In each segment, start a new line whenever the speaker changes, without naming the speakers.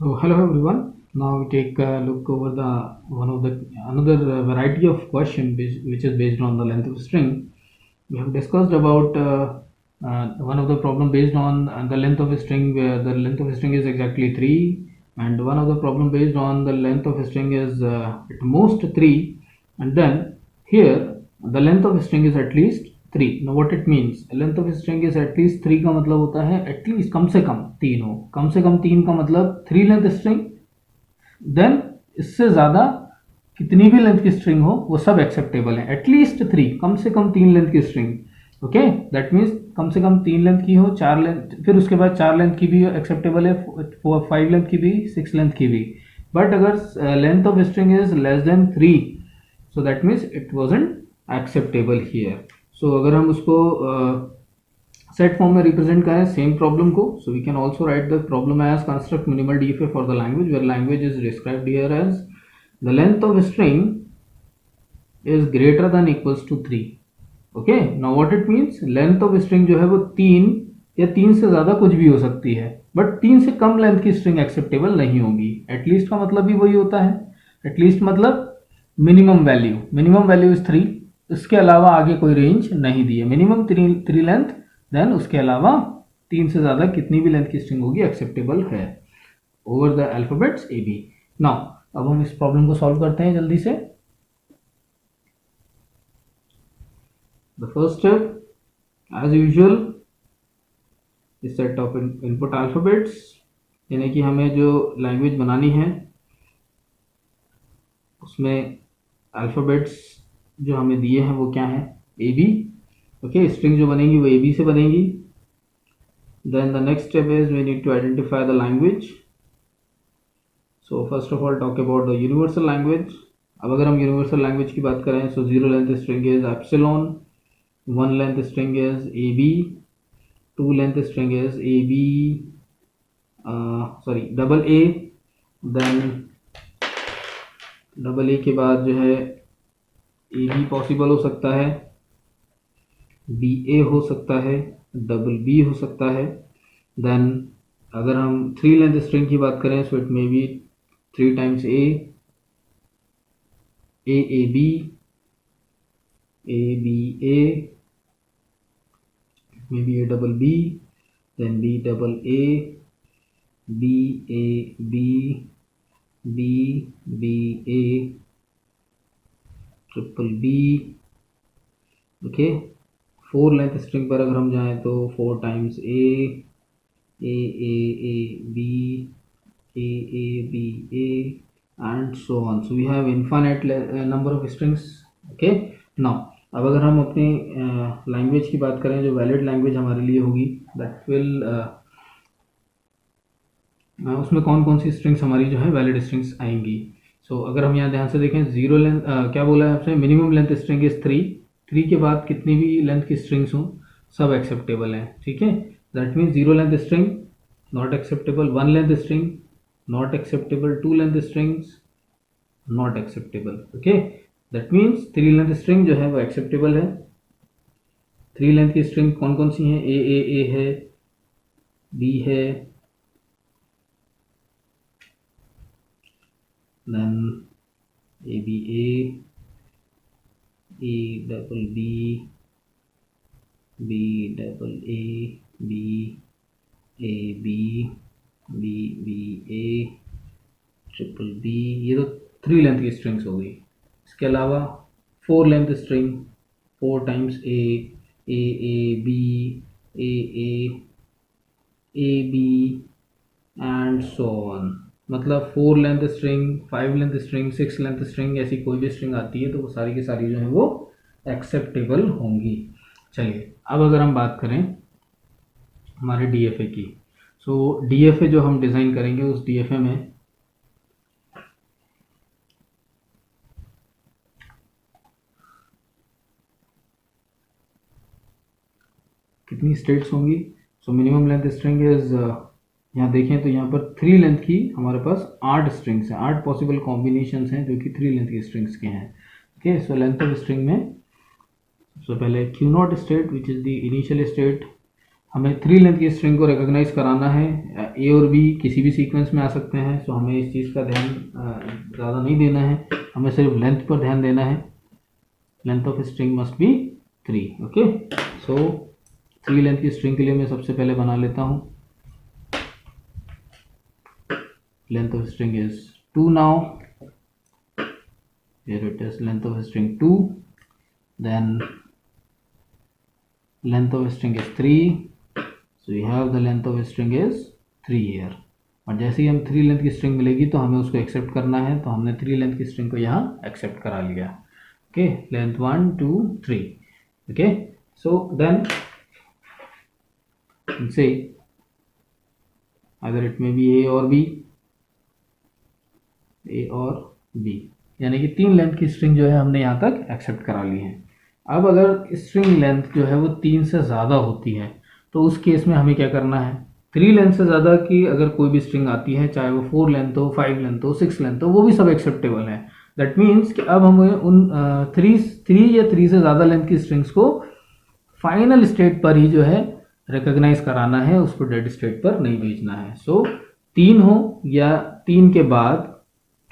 So hello everyone. Now we take a look over the one of the another variety of question which is based on the length of string. We have discussed about one of the problem based on the length of a string where the length of a string is exactly 3, and one of the problem based on the length of a string is at most 3, and then here the length of a string is at least 3. Now what it means, length of a string is at least 3 का मतलब होता है at least कम से कम 3 हो. कम से कम 3 का मतलब 3 length string, then इससे ज़्यादा कितनी भी लेंथ की स्ट्रिंग हो वो सब एक्सेप्टेबल है. एटलीस्ट 3, कम से कम 3 लेंथ की स्ट्रिंग. ओके, दैट मीन्स कम से कम 3 लेंथ की हो, 4 लेंथ, फिर उसके बाद 4 लेंथ की भी एक्सेप्टेबल है, 5 लेंथ की भी, 6 लेंथ की भी. बट अगर length of string is less than 3, so that means it wasn't acceptable here. So अगर हम उसको सेट फॉर्म में रिप्रेजेंट करें सेम प्रॉब्लम को, so we can also write the problem as construct minimal DFA for the language where language is described here as the length of string is greater than equals to 3. Okay, now what it means, length of string जो है वो 3 या 3 से ज्यादा कुछ भी हो सकती है, बट 3 से कम लेंथ की स्ट्रिंग एक्सेप्टेबल नहीं होगी. एटलीस्ट का मतलब भी वही होता है. एटलीस्ट मतलब मिनिमम वैल्यू इज 3, इसके अलावा आगे कोई रेंज नहीं दी है. मिनिमम 3 लेंथ, देन उसके अलावा 3 से ज़्यादा कितनी भी लेंथ की स्ट्रिंग होगी एक्सेप्टेबल है over the alphabets A B. Now अब हम इस प्रॉब्लम को सॉल्व करते हैं जल्दी से. The first step as usual is set of input alphabets, यानी कि हमें जो लैंग्वेज बनानी है उसमें अल्फाबेट्स जो हमें दिए हैं वो क्या है, ए बी. ओके, स्ट्रिंग जो बनेंगी वो ए बी से बनेंगी. Then the next step is we need to identify the language. So first of all talk about the universal language. अब अगर हम यूनिवर्सल लैंग्वेज की बात करें, so 0 length string is epsilon, 1 length string is A B, 2 length string is A B, sorry double A. Then double A के बाद जो है ए बी पॉसिबल हो सकता है, बी ए हो सकता है, डबल बी हो सकता है. देन अगर हम 3 लेंथ स्ट्रिंग की बात करें, so it may be 3 times A B, A B A, may be A double B, then B double A, B A B, B B A, triple B. Okay, 4 length string पर अगर हम जाएं तो 4 times A B, A B A, and so on. So we have infinite number of strings. Okay, now अब अगर हम अपनी language की बात करें, जो वैलिड लैंग्वेज हमारे लिए होगी, दैट विल उसमें कौन कौन सी स्ट्रिंग्स हमारी जो है वैलिड स्ट्रिंग्स आएंगी. सो अगर हम यहाँ ध्यान से देखें, 0 लेंथ क्या बोला है आपसे, मिनिमम लेंथ स्ट्रिंग इज 3 के बाद कितनी भी लेंथ की स्ट्रिंग्स हों सब एक्सेप्टेबल हैं. ठीक है, that means 0 length string not acceptable, 1 length string not acceptable, 2 length strings not acceptable. Okay, that means 3 length string जो है वो एक्सेप्टेबल है. 3 लेंथ की स्ट्रिंग कौन कौन सी हैं, ए है, बी है, then A B A double B, B double A B, A B, B B A, triple B. ये तो 3 लेंथ की स्ट्रिंग्स हो गई. इसके अलावा 4 length string, 4 times A B, A B and so on. मतलब 4 length string, 5 length string, 6 length string, ऐसी कोई भी स्ट्रिंग आती है तो वो सारी की सारी जो है वो एक्सेप्टेबल होंगी. चलिए अब अगर हम बात करें हमारे डीएफए की, सो डीएफए जो हम डिज़ाइन करेंगे उस डीएफए में कितनी स्टेट्स होंगी. So minimum length string is, यहाँ देखें तो यहाँ पर 3 लेंथ की हमारे पास 8 स्ट्रिंग्स हैं, 8 पॉसिबल कॉम्बिनेशंस हैं जो कि 3 लेंथ की स्ट्रिंग्स के हैं. Okay, so length of string में सबसे पहले Q0 state which is the initial state, हमें 3 लेंथ की स्ट्रिंग को रिकॉग्नाइज कराना है। ए और बी किसी भी सीक्वेंस में आ सकते हैं, सो हमें इस चीज़ का ध्यान ज़्यादा नहीं देना है, हमें सिर्फ लेंथ पर ध्यान देना है। Length of string must be 3। Okay, so 3 length की स्ट्रिंग के लिए मैं सबसे पहले बना लेता हूँ। Length of string is 2 now, here it is length of string 2, then length of string is 3, so we have the length of string is 3 here। और जैसे ही हम 3 लेंथ की स्ट्रिंग मिलेगी तो हमें उसको एक्सेप्ट करना है, तो हमने 3 लेंथ की स्ट्रिंग को यहाँ एक्सेप्ट करा लिया। Okay, length 1 2 3। Okay, so then से अगर इट में बी ए और बी, ए और बी, यानी कि 3 लेंथ की स्ट्रिंग जो है हमने यहाँ तक एक्सेप्ट करा ली है। अब अगर स्ट्रिंग लेंथ जो है वो 3 से ज़्यादा होती है तो उस केस में हमें क्या करना है, 3 लेंथ से ज़्यादा की अगर कोई भी स्ट्रिंग आती है, चाहे वो 4 लेंथ हो, 5 लेंथ हो, 6 लेंथ हो, वो भी सब एक्सेप्टेबल है। दैट मीन्स कि अब हमें उन 3 या 3 से ज़्यादा लेंथ की स्ट्रिंग्स को फाइनल स्टेट पर ही जो है रिकॉग्नाइज कराना है, उसको डेड स्टेट पर नहीं भेजना है। सो 3 हो या 3 के बाद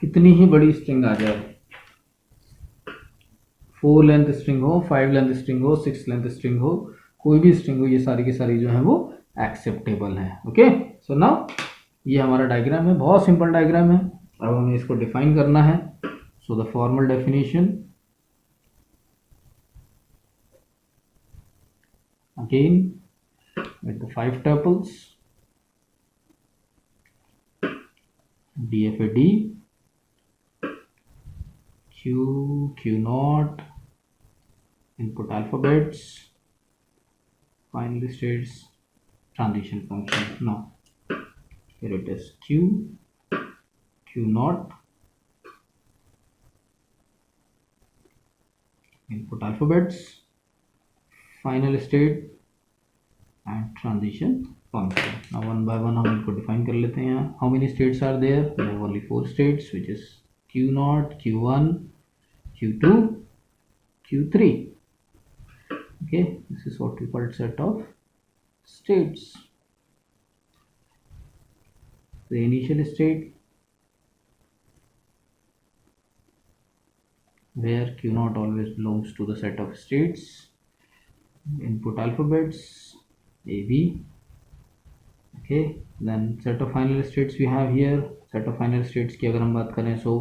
कितनी ही बड़ी स्ट्रिंग आ जाए, 4 लेंथ स्ट्रिंग हो, 5 लेंथ स्ट्रिंग हो, 6 लेंथ स्ट्रिंग हो, कोई भी स्ट्रिंग हो, ये सारी की सारी जो है वो एक्सेप्टेबल है। ओके, सो नाउ ये हमारा डायग्राम है, बहुत सिंपल डायग्राम है। अब हमें इसको डिफाइन करना है। So the formal definition again with the 5 tuples DFAD Q naught input alphabets, final states, transition function. Now here it is Q naught input alphabets, final state and transition function. Now one by one हम इनको define कर लेते हैं। How many states are there? We have only 4 states, which is Q naught, Q1, Q2, Q3. Okay, this is what we call set of states. The initial state where Q naught always belongs to the set of states, input alphabets A, B. Okay, then set of final states we have here। set of final states की अगर हम बात करें, so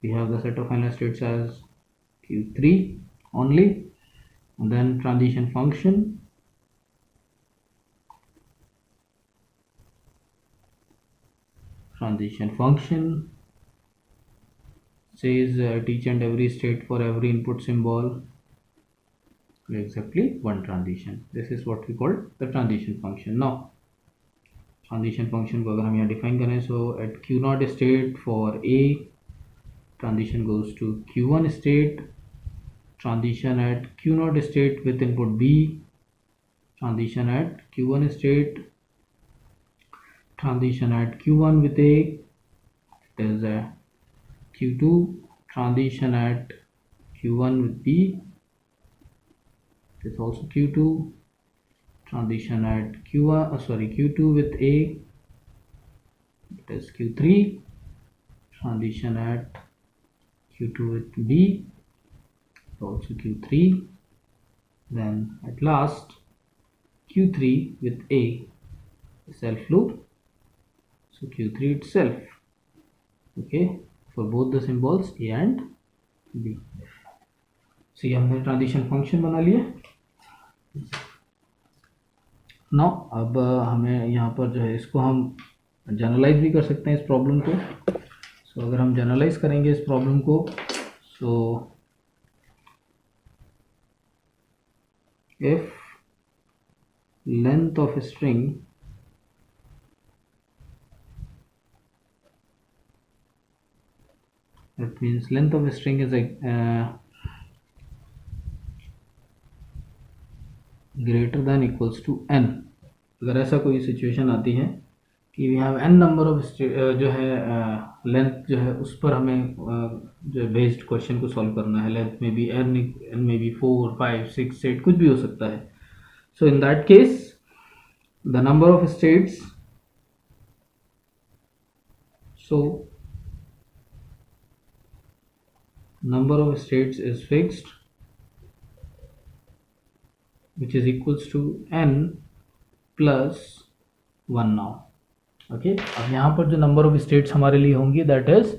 we have the set of final states as Q3 only, and then transition function, says at each and every state for every input symbol exactly one transition. This is what we call the transition function। Now transition function को अगर हम यहाँ define करें, so at Q naught state for A, transition goes to Q1 state, transition at Q naught state with input B, transition at Q1 state, transition at Q1 with A, it is a Q2, transition at Q1 with B, it is also Q2, transition at Q2 with A, it is Q3, transition at Q2 with B, also Q3, then at last Q3 with A, self loop, so Q3 itself। okay, for both the symbols A and B। so ये हमने transition function बना लिया। Now अब हमें यहाँ पर जो है इसको हम जनरलाइज भी कर सकते हैं इस प्रॉब्लम को। सो अगर हम जनरलाइज करेंगे इस प्रॉब्लम को, so if length of string that means length of a string is greater than equals to n। अगर ऐसा कोई सिचुएशन आती है कि we have n number of जो है लेंथ जो है उस पर हमें जो बेस्ड क्वेश्चन को सॉल्व करना है, लेंथ में भी n में भी 4 5 6 8 कुछ भी हो सकता है। So in that case the number of states, so number of states is fixed, which is equals to n plus 1 now. Okay, अब यहाँ पर जो नंबर ऑफ स्टेट्स हमारे लिए होंगी दैट इज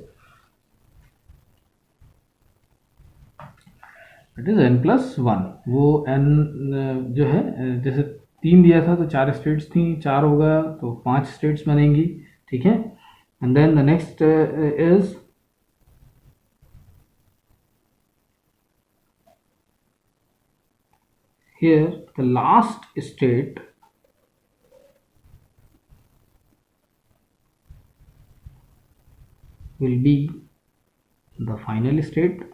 n प्लस 1. वो n जो है जैसे 3 दिया था तो 4 स्टेट्स थी, 4 होगा तो 5 स्टेट्स बनेंगी. ठीक है, and then the next is here the last state will be the final state.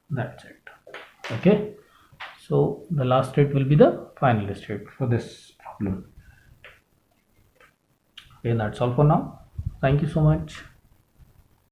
That's it. Okay, so the last state will be the final state for this problem. Okay, that's all for now. Thank you so much.